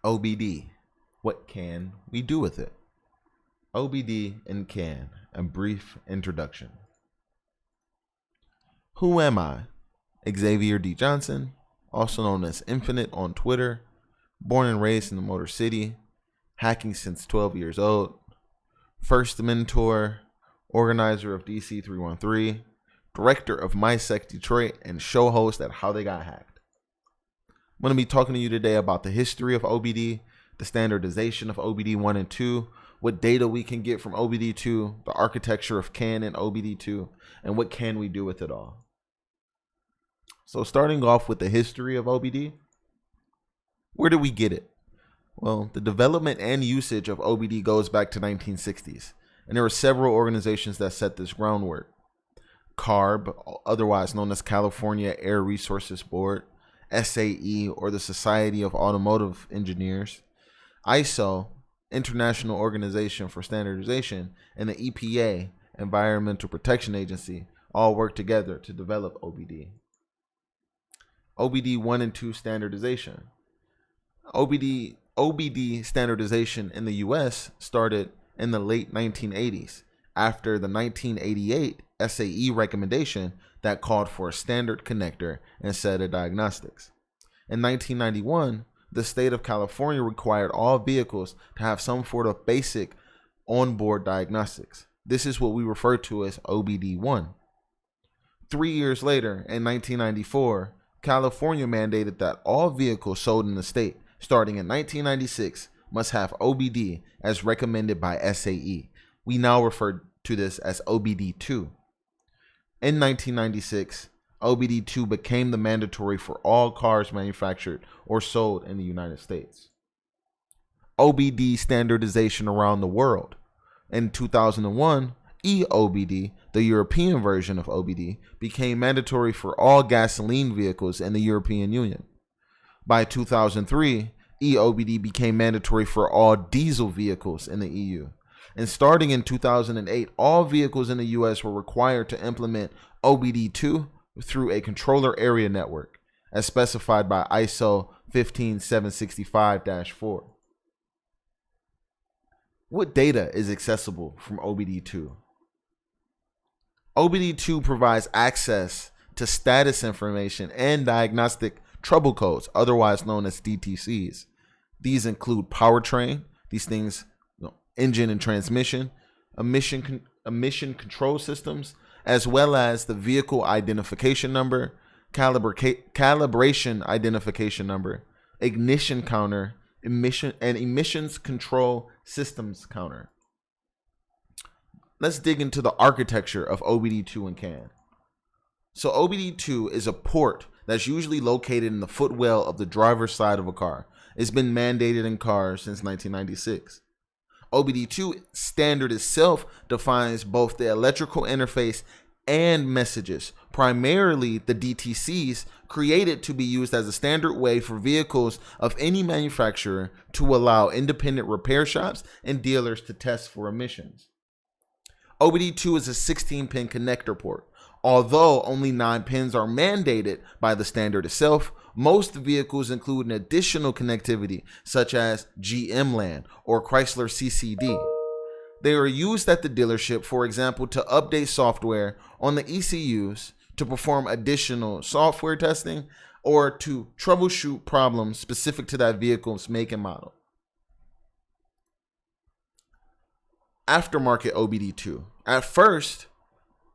OBD. What can we do with it? OBD and CAN, a brief introduction. Who am I? Xavier D Johnson, also known as Infinite on Twitter, born and raised in the Motor City, hacking since 12 years old, first mentor, organizer of DC 313, director of MySec Detroit, and show host at How They Got Hacked. I'm going to be talking to you today about the history of OBD, the standardization of OBD-I and II, what data we can get from OBD-II, the architecture of CAN and OBD-II, and what can we do with it all. So starting off with the history of OBD, where did we get it? Well, the development and usage of OBD goes back to 1960s, and there were several organizations that set this groundwork. CARB, otherwise known as California Air Resources Board, SAE, or the Society of Automotive Engineers, ISO, International Organization for Standardization, and the EPA, Environmental Protection Agency, all worked together to develop OBD. OBD-I and II standardization. OBD standardization in the US started in the late 1980s after the 1988 SAE recommendation that called for a standard connector and set of diagnostics. In 1991, the state of California required all vehicles to have some sort of basic onboard diagnostics. This is what we refer to as OBD-I. 3 years later, in 1994, California mandated that all vehicles sold in the state starting in 1996 must have OBD as recommended by SAE. We now refer to this as OBD-II. In 1996, OBD-II became the mandatory for all cars manufactured or sold in the United States. OBD standardization around the world. In 2001, EOBD, the European version of OBD, became mandatory for all gasoline vehicles in the European Union. By 2003, EOBD became mandatory for all diesel vehicles in the EU. And starting in 2008, all vehicles in the US were required to implement OBD-II through a controller area network, as specified by ISO 15765-4. What data is accessible from OBD-II? OBD-II provides access to status information and diagnostic trouble codes, otherwise known as DTCs. These include powertrain, these things, engine and transmission, emission control systems, as well as the vehicle identification number, calibration identification number, ignition counter, emissions control systems counter. Let's dig into the architecture of OBD-II and CAN. So OBD-II is a port that's usually located in the footwell of the driver's side of a car. It's been mandated in cars since 1996. OBD-II standard itself defines both the electrical interface and messages, primarily the DTCs, created to be used as a standard way for vehicles of any manufacturer to allow independent repair shops and dealers to test for emissions. OBD-II is a 16-pin connector port. Although only 9 pins are mandated by the standard itself, most vehicles include an additional connectivity such as GM LAN or Chrysler CCD. They are used at the dealership, for example, to update software on the ECUs, to perform additional software testing, or to troubleshoot problems specific to that vehicle's make and model. Aftermarket OBD-II. At first,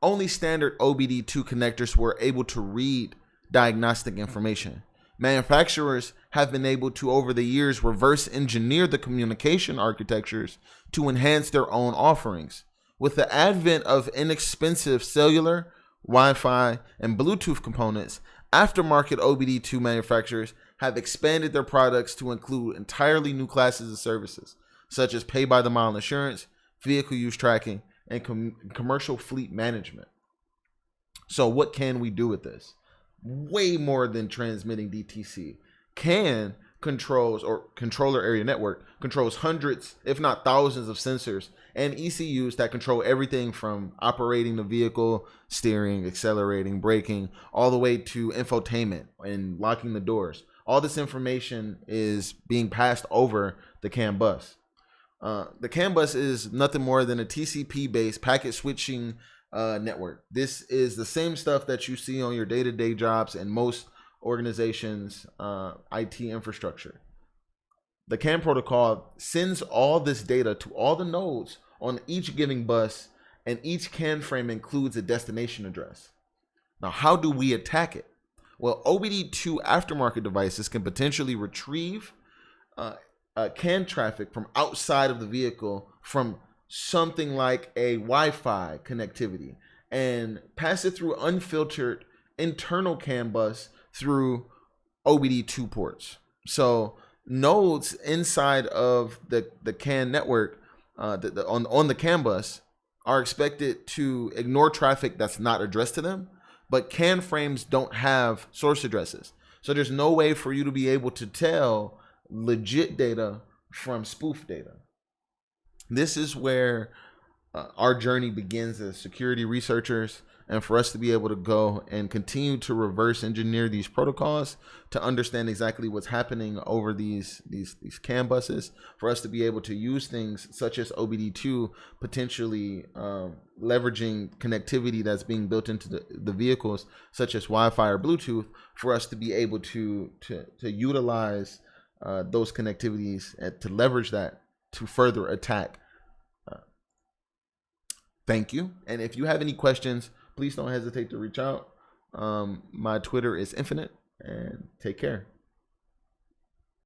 only standard OBD-II connectors were able to read diagnostic information. Manufacturers have been able to, over the years, reverse engineer the communication architectures to enhance their own offerings. With the advent of inexpensive cellular, Wi-Fi, and Bluetooth components, aftermarket OBD-II manufacturers have expanded their products to include entirely new classes of services, such as pay-by-the-mile insurance, vehicle use tracking, and commercial fleet management. So what can we do with this? Way more than transmitting DTC. CAN controls, or controller area network, controls hundreds, if not thousands of sensors and ECUs that control everything from operating the vehicle, steering, accelerating, braking, all the way to infotainment and locking the doors. all this information is being passed over the CAN bus. The CAN bus is nothing more than a TCP-based packet switching network. This is the same stuff that you see on your day-to-day jobs in most organizations' IT infrastructure. The CAN protocol sends all this data to all the nodes on each given bus, and each CAN frame includes a destination address. Now, how do we attack it? Well, OBD-II aftermarket devices can potentially retrieve CAN traffic from outside of the vehicle from something like a Wi-Fi connectivity and pass it through unfiltered internal CAN bus through OBD-II ports. So nodes inside of the CAN network on the CAN bus are expected to ignore traffic that's not addressed to them, but CAN frames don't have source addresses. So there's no way for you to be able to tell legit data from spoof data. This is where our journey begins as security researchers, and for us to be able to go and continue to reverse engineer these protocols to understand exactly what's happening over these CAN buses, for us to be able to use things such as OBD-II, potentially leveraging connectivity that's being built into the vehicles, such as Wi-Fi or Bluetooth, for us to be able to utilize those connectivities and to leverage that to further attack. Thank you. And if you have any questions, please don't hesitate to reach out. My Twitter is infinite, and take care.